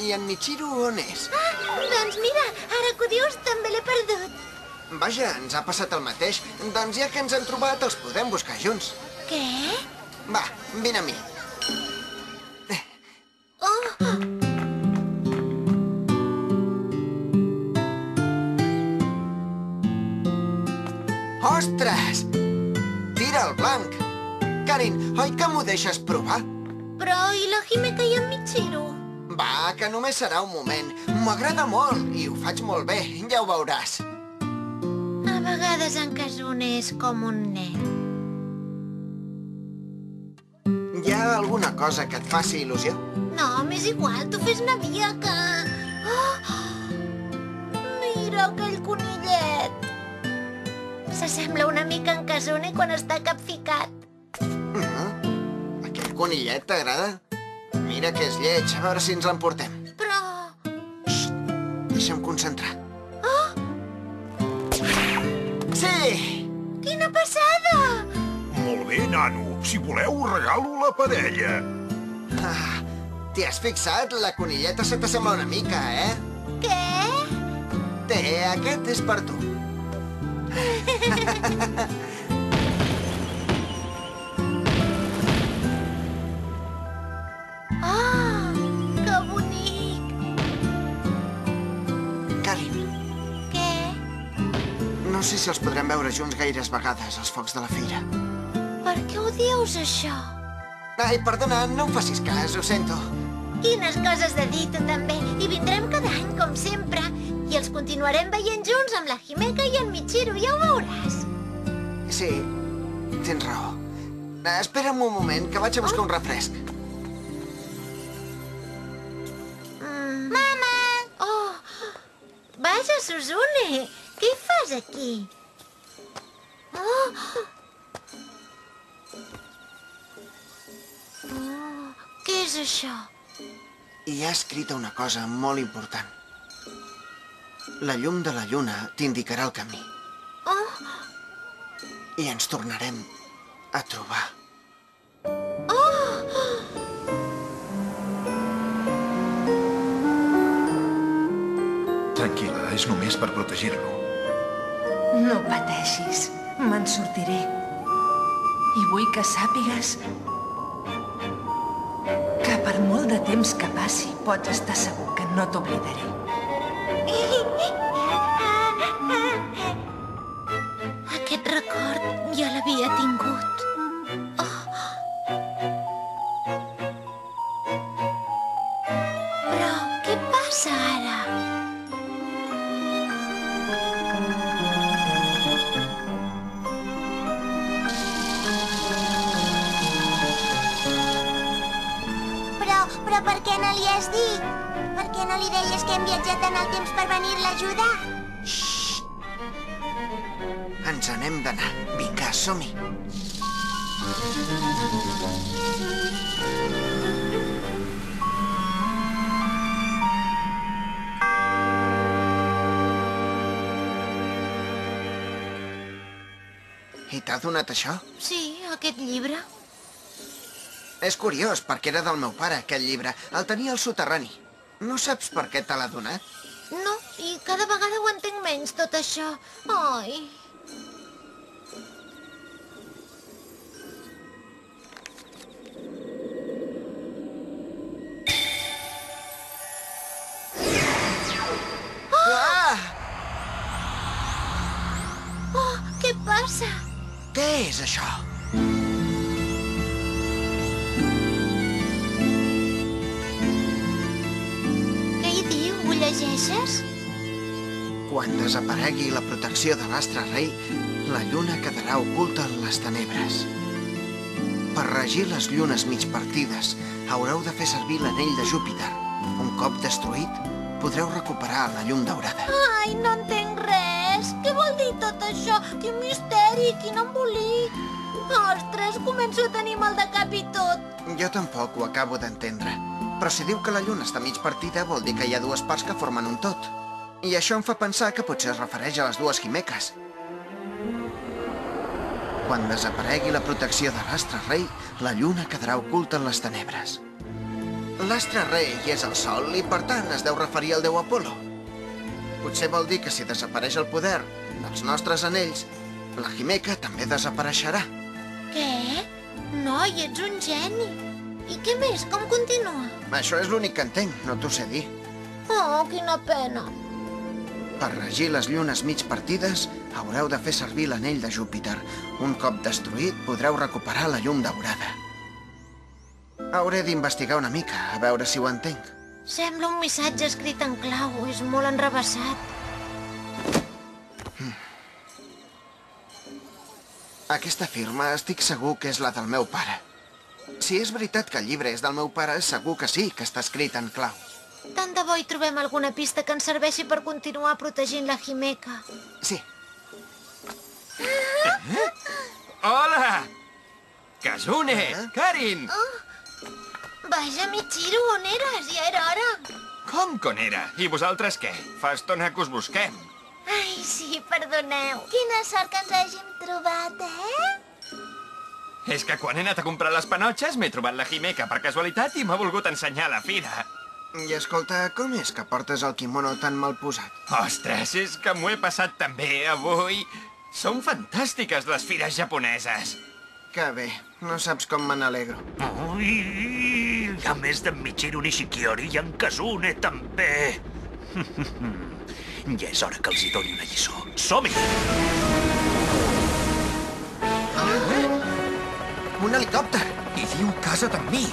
I en Michiru on és? Doncs mira, ara que ho dius, també l'he perdut. Vaja, ens ha passat el mateix. Doncs ja que ens hem trobat, els podem buscar junts. Què? Va, vine amb mi. Ostres! Tira el blanc. Karin, oi que m'ho deixes provar? Però i la Himeka i en Michiru? Va, que només serà un moment. M'agrada molt i ho faig molt bé, ja ho veuràs. A vegades en Kazune és com un nen. Hi ha alguna cosa que et faci il·lusió? No, m'és igual, tu fes una mica. Oh! Mira aquell conillet. S'assembla una mica en Kazune quan està capficat. Aquell conillet t'agrada? Mira que és lleig, a veure si ens l'emportem. Però... Xxt, deixa'm concentrar. Sí! Quina passada! Molt bé, nano. Si voleu, regalo la parella. T'hi has fixat? La conilleta se t'assembla una mica, eh? Què? Té, aquest és per tu. Ah, que bonic! Karin, Què? no sé si els podrem veure junts gaires vegades, els focs de la fira. Per què ho dius, això? Ai, perdona, no em facis cas, ho sento. Quines coses de dir, tu també. I vindrem cada any, com sempre. I els continuarem veient junts amb la Himeka i en Michiru, ja ho veuràs. Sí, tens raó. Espera'm un moment, que vaig a buscar un refresc. Mama! Oh, vaja, Suzune, què hi fas aquí? Oh, què és això? Hi ha escrita una cosa molt important. La llum de la lluna t'indicarà el camí. Oh, I ens tornarem a trobar. Tranquil·la, és només per protegir-lo. No pateixis, me'n sortiré. I vull que sàpigues que per molt de temps que passi pots estar segur que no t'oblidaré. aquest record ja l'havia tingut. Però què passa ara? Però per què no li has dit? Per què no li deies que hem viatjat en el temps per venir-la a ajudar? Xxt! Ens n'hem d'anar. Vinga, som-hi. I t'ha donat això? Sí, aquest llibre. És curiós, perquè era del meu pare, aquest llibre. El tenia al soterrani. No saps per què te l'ha donat? No, i cada vegada ho entenc menys, tot això. Ai... Oh, què passa? Què és això? Què hi diu? Ho llegeixes? Quan desaparegui la protecció de l'astre rei, la lluna quedarà oculta en les tenebres. Per regir les llunes mig partides, haureu de fer servir l'anell de Júpiter. Un cop destruït, podreu recuperar la llum daurada. Ai, no entenc res. Què vol dir tot això? Quin misteri, quin embolic. Ostres, començo a tenir mal de cap i tot. Jo tampoc ho acabo d'entendre. Però si diu que la lluna està mig partida, vol dir que hi ha dues parts que formen un tot. I això em fa pensar que potser es refereix a les dues Himekes. Quan desaparegui la protecció de l'astre rei, la lluna quedarà oculta en les tenebres. L'astre rei és el sol i, per tant, es deu referir al déu Apolo. Potser vol dir que si desapareix el poder dels nostres anells, la Himeca també desapareixerà. Què? Noi, ets un geni. I què més? Com continua? Això és l'únic que entenc, no t'ho sé dir. Oh, quina pena. Per regir les llunes mig partides, haureu de fer servir l'anell de Júpiter. Un cop destruït, podreu recuperar la llum daurada. Hauré d'investigar una mica, a veure si ho entenc. Sembla un missatge escrit en clau. És molt enrevessat. Aquesta firma estic segur que és la del meu pare. Si és veritat que el llibre és del meu pare, segur que sí, que està escrit en clau. Tant de bo hi trobem alguna pista que ens serveixi per continuar protegint la Himeca. Sí. Hola! Kazune! Karin! Vaja, Michiru, on eres? Ja era hora. Com con era? I vosaltres què? Fa estona que us busquem. Ai, sí, perdoneu. Quina sort que ens hàgim trobat, És que quan he anat a comprar les panotxes m'he trobat la Himeca per casualitat i m'ha volgut ensenyar la fira. I escolta, com és que portes el quimono tan mal posat? Ostres, és que m'ho he passat tan bé avui. Són fantàstiques les fires japoneses. Que bé, no saps com me n'alegro. Ui, a més d'en Michiru Nishikiori i en Kazune també. Ja és hora que els hi doni una lliçó. Som-hi! Un helicòpter! I diu casa't amb mi.